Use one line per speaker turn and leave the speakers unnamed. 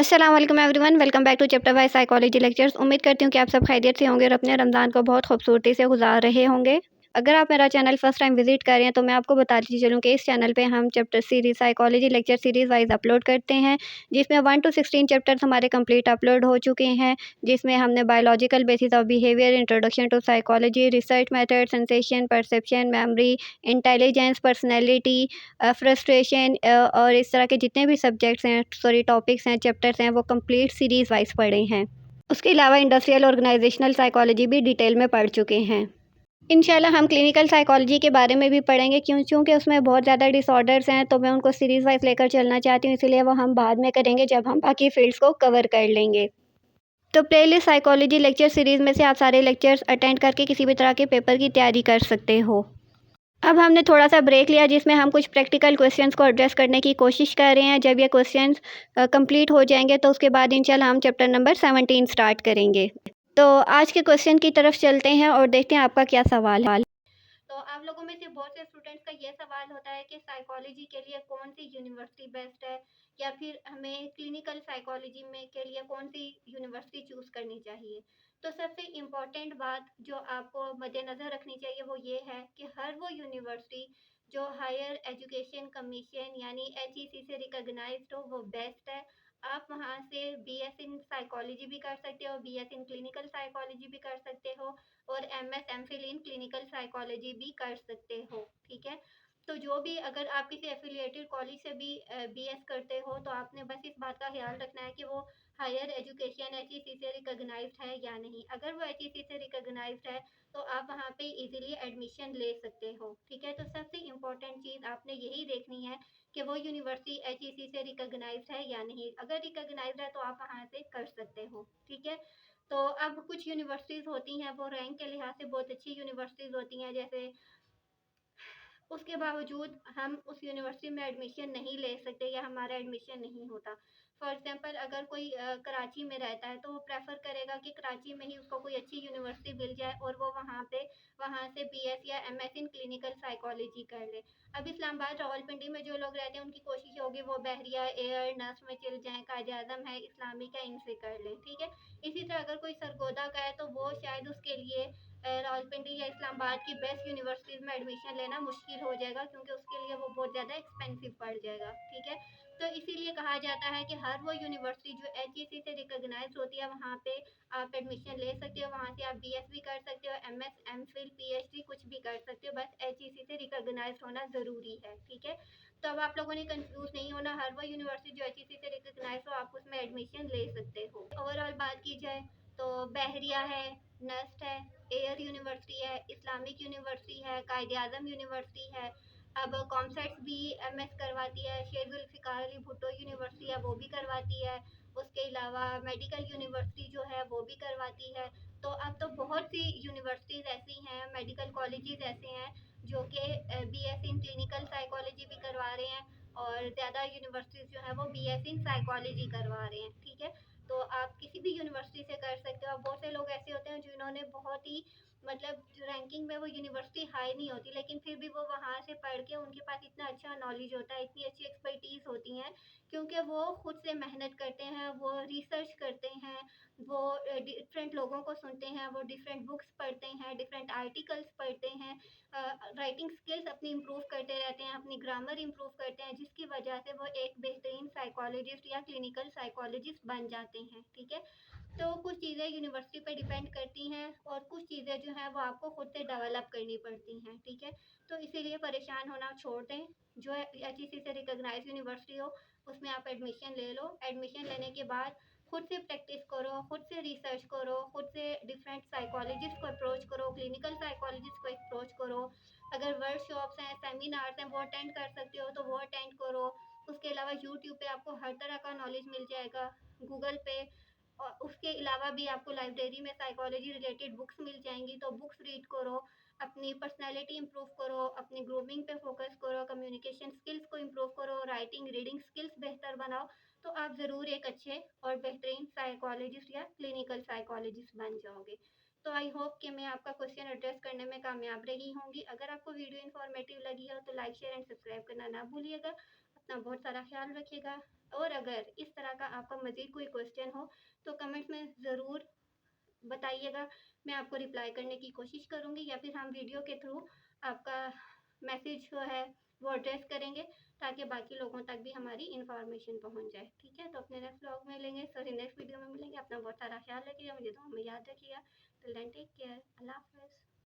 अस्सलाम वालेकुम everyone, welcome back to chapter wise psychology lectures. उम्मीद करती हूँ कि आप सब खैरियत से होंगे और अपने रमज़ान को बहुत खूबसूरती से गुजार रहे होंगे। अगर आप मेरा चैनल फर्स्ट टाइम विजिट कर रहे हैं तो मैं आपको बताती चलूँ कि इस चैनल पे हम chapter series psychology lecture series wise upload करते हैं, जिसमें 1 to 16 चैप्टर्स हमारे कंप्लीट अपलोड हो चुके हैं। जिसमें हमने biological basis of behaviour, introduction to psychology, research method, sensation, perception, memory, intelligence, personality, frustration और इस तरह के जितने भी सब्जेक्ट्स हैं, सॉरी टॉपिक्स हैं, चैप्टर्स हैं, वो कंप्लीट सीरीज़ वाइज पढ़े हैं। उसके अलावा इंडस्ट्रियल ऑर्गेनाइजेशनल साइकोलॉजी भी डिटेल में पढ़ चुके हैं। इंशाल्लाह हम क्लिनिकल साइकोलॉजी के बारे में भी पढ़ेंगे, क्योंकि उसमें बहुत ज़्यादा डिसऑर्डर्स हैं, तो मैं उनको सीरीज़ वाइज लेकर चलना चाहती हूँ, इसीलिए वो हम बाद में करेंगे जब हम बाकी फील्ड्स को कवर कर लेंगे। तो प्लेलिस्ट साइकोलॉजी लेक्चर सीरीज़ में से आप सारे लेक्चर्स अटेंड करके किसी भी तरह के पेपर की तैयारी कर सकते हो। अब हमने थोड़ा-सा ब्रेक लिया, जिसमें हम कुछ प्रैक्टिकल क्वेश्चंस को एड्रेस करने की कोशिश कर रहे हैं। जब ये क्वेश्चंस कंप्लीट हो जाएँगे तो उसके बाद इंशाल्लाह हम चैप्टर नंबर 17 स्टार्ट करेंगे। तो आज के क्वेश्चन की तरफ चलते हैं और देखते हैं आपका क्या सवाल है। तो आप लोगों में से बहुत से स्टूडेंट्स का ये सवाल होता है कि साइकोलॉजी के लिए कौन सी यूनिवर्सिटी बेस्ट है, या फिर हमें क्लिनिकल साइकोलॉजी में के लिए कौन सी यूनिवर्सिटी चूज़ करनी चाहिए। तो सबसे इम्पॉर्टेंट बात जो आपको मद्देनज़र रखनी चाहिए वो ये है कि हर वो यूनिवर्सिटी जो हायर एजुकेशन कमीशन यानी HEC से रिकॉग्नाइज्ड हो वो बेस्ट है। आप वहाँ से BS इन साइकोलॉजी भी कर सकते हो, BS इन क्लिनिकल साइकोलॉजी भी कर सकते हो और MS MPhil in clinical psychology भी कर सकते हो, ठीक है। तो जो भी अगर आप किसी एफिलिएटेड कॉलेज से भी BS करते हो तो आपने बस इस बात का ख्याल रखना है कि वो हायर एजुकेशन HEC से रिकॉग्नाइज्ड है या नहीं। अगर वो HEC से रिकॉग्नाइज्ड है तो आप वहाँ पे इजीली एडमिशन ले सकते हो, ठीक है। तो सबसे इम्पोर्टेंट चीज़ आपने यही देखनी है कि वो यूनिवर्सिटी HEC से रिकॉग्नाइज्ड है या नहीं। अगर रिकॉग्नाइज्ड है तो आप वहाँ से कर सकते हो, ठीक है। तो अब कुछ यूनिवर्सिटीज़ होती हैं वो रैंक के लिहाज से बहुत अच्छी यूनिवर्सिटीज़ होती हैं, जैसे उसके बावजूद हम उस यूनिवर्सिटी में एडमिशन नहीं ले सकते या हमारा एडमिशन नहीं होता। फॉर एग्ज़ाम्पल अगर कोई कराची में रहता है तो वो प्रेफ़र करेगा कि कराची में ही उसको कोई अच्छी यूनिवर्सिटी मिल जाए और वो वहाँ से BS या MS इन क्लिनिकल साइकोलॉजी कर ले। अब इस्लामाबाद, रावलपिंडी में जो लोग रहते हैं उनकी कोशिश होगी वो बहरिया, एयर, नर्स में चले जाएँ, कायद-ए-आज़म है, इस्लामिक है, इनसे कर लें, ठीक है। इसी तरह अगर कोई सरगोदा का है तो वो शायद उसके लिए रावलपिंडी या इस्लामाबाद की बेस्ट यूनिवर्सिटीज़ में एडमिशन लेना मुश्किल हो जाएगा, क्योंकि उसके लिए वो बहुत ज़्यादा एक्सपेंसिव पड़ जाएगा, ठीक है। तो इसीलिए कहा जाता है कि हर वो यूनिवर्सिटी जो HEC से रिकॉग्नाइज्ड होती है वहाँ पे आप एडमिशन ले सकते हो, वहाँ से आप BS भी कर सकते हो, MS MPhil PhD कुछ भी कर सकते हो, बस HEC से रिकॉग्नाइज्ड होना ज़रूरी है, ठीक है। तो अब आप लोगों ने कंफ्यूज नहीं होना, हर वो यूनिवर्सिटी जो HEC से रिकॉग्नाइज्ड हो आप उसमें एडमिशन ले सकते हो। ओवरऑल बात की जाए तो बहरिया है, नस्ट है, एयर यूनिवर्सिटी है, इस्लामिक यूनिवर्सिटी है, कायद-ए-आज़म यूनिवर्सिटी है। अब कॉमसेट्स भी MS करवाती है, शेख जुल्फ़िकार अली भुट्टो यूनिवर्सिटी है वो भी करवाती है। उसके अलावा मेडिकल यूनिवर्सिटी जो है वो भी करवाती है। तो अब तो बहुत सी यूनिवर्सिटीज़ ऐसी हैं, मेडिकल कॉलेजेस ऐसे हैं जो कि BS इन क्लिनिकल साइकोलॉजी भी करवा रहे हैं और ज़्यादा यूनिवर्सिटीज़ जो है वो BS इन साइकोलॉजी करवा रहे हैं, ठीक है। तो आप किसी भी यूनिवर्सिटी से कर सकते हो। अब बहुत से लोग ऐसे होते हैं जिन्होंने बहुत ही मतलब रैंकिंग में वो यूनिवर्सिटी हाई नहीं होती, लेकिन फिर भी वो वहाँ से पढ़ के उनके पास इतना अच्छा नॉलेज होता है, इतनी अच्छी एक्सपर्टीज़ होती हैं, क्योंकि वो खुद से मेहनत करते हैं, वो रिसर्च करते हैं, वो डिफरेंट लोगों को सुनते हैं, वो डिफरेंट बुक्स पढ़ते हैं, डिफरेंट आर्टिकल्स पढ़ते हैं, राइटिंग स्किल्स अपनी इम्प्रूव करते रहते हैं, अपनी ग्रामर इम्प्रूव करते हैं, जिसकी वजह से वो एक बेहतरीन साइकोलॉजिस्ट या क्लिनिकल साइकोलॉजिस्ट बन जाते हैं, ठीक है। तो कुछ चीज़ें यूनिवर्सिटी पे डिपेंड करती हैं और कुछ चीज़ें जो हैं वो आपको खुद से डेवलप करनी पड़ती हैं, ठीक है। तो इसीलिए परेशान होना छोड़ दें, जो HEC से रिकॉग्नाइज यूनिवर्सिटी हो उसमें आप एडमिशन ले लो। एडमिशन लेने के बाद खुद से प्रैक्टिस करो, खुद से रिसर्च करो, खुद से डिफरेंट साइकोलॉजिस्ट को अप्रोच करो, क्लिनिकल साइकोलॉजिस्ट को अप्रोच करो। अगर वर्कशॉप्स हैं, सेमिनार्स हैं, वो अटेंड कर सकते हो तो वो अटेंड करो। उसके अलावा यूट्यूब पे आपको हर तरह का नॉलेज मिल जाएगा, गूगल पे। और उसके अलावा भी आपको लाइब्रेरी में साइकोलॉजी रिलेटेड बुक्स मिल जाएंगी, तो बुक्स रीड करो, अपनी पर्सनैलिटी इंप्रूव करो, अपनी ग्रूमिंग पे फोकस करो, कम्युनिकेशन स्किल्स को इंप्रूव करो, राइटिंग रीडिंग स्किल्स बेहतर बनाओ, तो आप ज़रूर एक अच्छे और बेहतरीन साइकोलॉजिस्ट या क्लिनिकल साइकोलॉजिस्ट बन जाओगे। तो आई होप कि मैं आपका क्वेश्चन एड्रेस करने में कामयाब रही होंगी। अगर आपको वीडियो इन्फॉर्मेटिव लगी हो तो लाइक शेयर एंड सब्सक्राइब करना ना भूलिएगा। अपना बहुत सारा ख्याल रखिएगा। और अगर इस तरह का आपका मज़ीद कोई क्वेश्चन हो तो कमेंट्स में ज़रूर बताइएगा। मैं आपको रिप्लाई करने की कोशिश करूँगी या फिर हम वीडियो के थ्रू आपका मैसेज जो है वो एड्रेस करेंगे, ताकि बाकी लोगों तक भी हमारी इन्फॉर्मेशन पहुँच जाए। ठीक है? तो अपने नेक्स्ट व्लॉग में मिलेंगे, सॉरी नेक्स्ट वीडियो में मिलेंगे। अपना बहुत सारा ख्याल रखिएगा, मुझे दुआ में याद रखिएगा। Till then take care. अल्लाह हाफ़िज़।